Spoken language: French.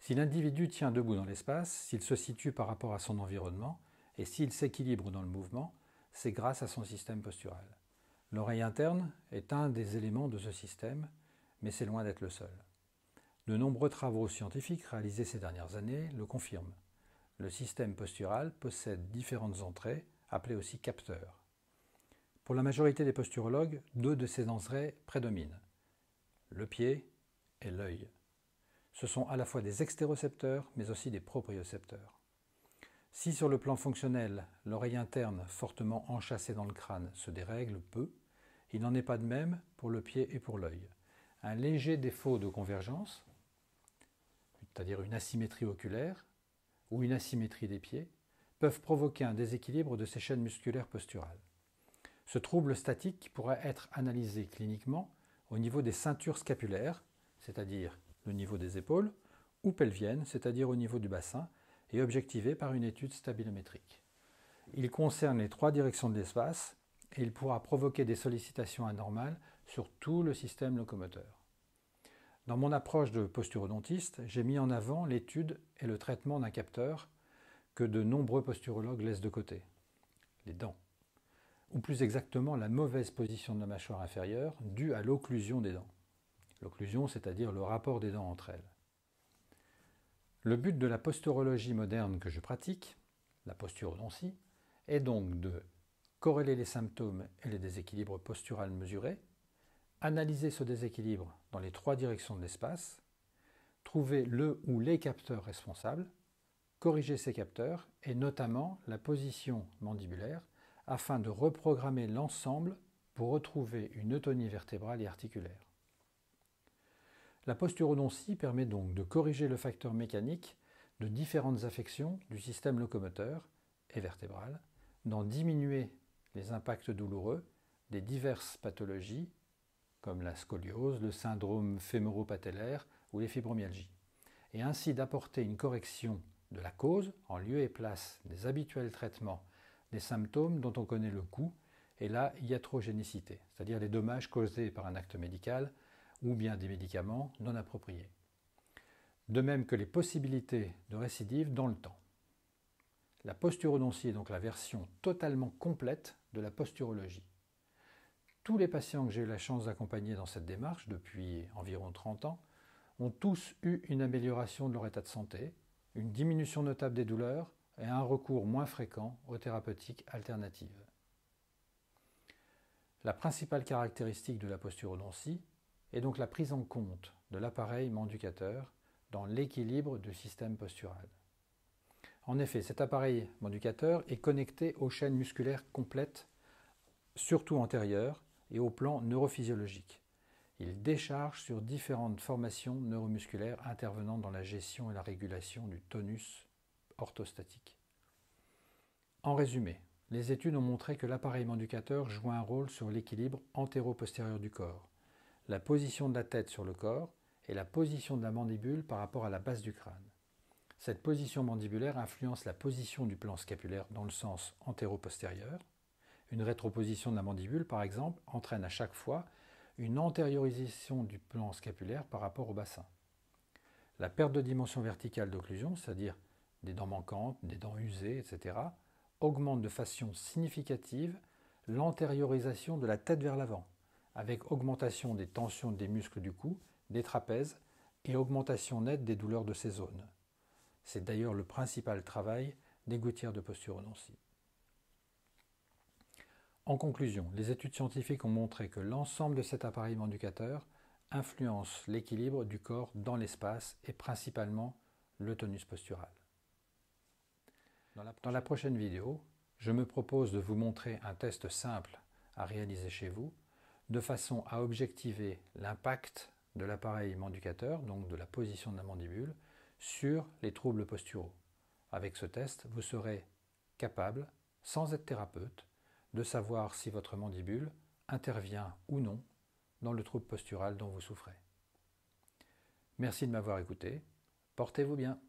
Si l'individu tient debout dans l'espace, s'il se situe par rapport à son environnement et s'il s'équilibre dans le mouvement, c'est grâce à son système postural. L'oreille interne est un des éléments de ce système, mais c'est loin d'être le seul. De nombreux travaux scientifiques réalisés ces dernières années le confirment. Le système postural possède différentes entrées, appelées aussi capteurs. Pour la majorité des posturologues, deux de ces entrées prédominent, le pied et l'œil. Ce sont à la fois des extérocepteurs, mais aussi des propriocepteurs. Si sur le plan fonctionnel, l'oreille interne fortement enchâssée dans le crâne se dérègle peu, il n'en est pas de même pour le pied et pour l'œil. Un léger défaut de convergence, c'est-à-dire une asymétrie oculaire ou une asymétrie des pieds, peuvent provoquer un déséquilibre de ces chaînes musculaires posturales. Ce trouble statique pourrait être analysé cliniquement au niveau des ceintures scapulaires, c'est-à-dire le niveau des épaules, ou pelviennes, c'est-à-dire au niveau du bassin, et objectivé par une étude stabilométrique. Il concerne les trois directions de l'espace et il pourra provoquer des sollicitations anormales sur tout le système locomoteur. Dans mon approche de posturodontiste, j'ai mis en avant l'étude et le traitement d'un capteur que de nombreux posturologues laissent de côté, les dents, ou plus exactement la mauvaise position de la mâchoire inférieure due à l'occlusion des dents. L'occlusion, c'est-à-dire le rapport des dents entre elles. Le but de la posturologie moderne que je pratique, la posturodontie, est donc de corréler les symptômes et les déséquilibres posturaux mesurés, analyser ce déséquilibre dans les trois directions de l'espace, trouver le ou les capteurs responsables, corriger ces capteurs et notamment la position mandibulaire afin de reprogrammer l'ensemble pour retrouver une eutonie vertébrale et articulaire. La posturodontie permet donc de corriger le facteur mécanique de différentes affections du système locomoteur et vertébral, d'en diminuer les impacts douloureux des diverses pathologies comme la scoliose, le syndrome fémoro-patellaire ou les fibromyalgies, et ainsi d'apporter une correction de la cause en lieu et place des habituels traitements des symptômes dont on connaît le coût et la iatrogénicité, c'est-à-dire les dommages causés par un acte médical ou bien des médicaments non appropriés. De même que les possibilités de récidive dans le temps. La posturodontie est donc la version totalement complète de la posturologie. Tous les patients que j'ai eu la chance d'accompagner dans cette démarche depuis environ 30 ans ont tous eu une amélioration de leur état de santé, une diminution notable des douleurs et un recours moins fréquent aux thérapeutiques alternatives. La principale caractéristique de la posturodontie est donc la prise en compte de l'appareil manducateur dans l'équilibre du système postural. En effet, cet appareil manducateur est connecté aux chaînes musculaires complètes, surtout antérieures, et au plan neurophysiologique. Il décharge sur différentes formations neuromusculaires intervenant dans la gestion et la régulation du tonus orthostatique. En résumé, les études ont montré que l'appareil manducateur joue un rôle sur l'équilibre antéro-postérieur du corps, la position de la tête sur le corps et la position de la mandibule par rapport à la base du crâne. Cette position mandibulaire influence la position du plan scapulaire dans le sens antéro-postérieur. Une rétroposition de la mandibule, par exemple, entraîne à chaque fois une antériorisation du plan scapulaire par rapport au bassin. La perte de dimension verticale d'occlusion, c'est-à-dire des dents manquantes, des dents usées, etc., augmente de façon significative l'antériorisation de la tête vers l'avant, avec augmentation des tensions des muscles du cou, des trapèzes et augmentation nette des douleurs de ces zones. C'est d'ailleurs le principal travail des gouttières de posturodontie. En conclusion, les études scientifiques ont montré que l'ensemble de cet appareil manducateur influence l'équilibre du corps dans l'espace et principalement le tonus postural. Dans la prochaine vidéo, je me propose de vous montrer un test simple à réaliser chez vous de façon à objectiver l'impact de l'appareil manducateur, donc de la position de la mandibule, sur les troubles posturaux. Avec ce test, vous serez capable, sans être thérapeute, de savoir si votre mandibule intervient ou non dans le trouble postural dont vous souffrez. Merci de m'avoir écouté. Portez-vous bien.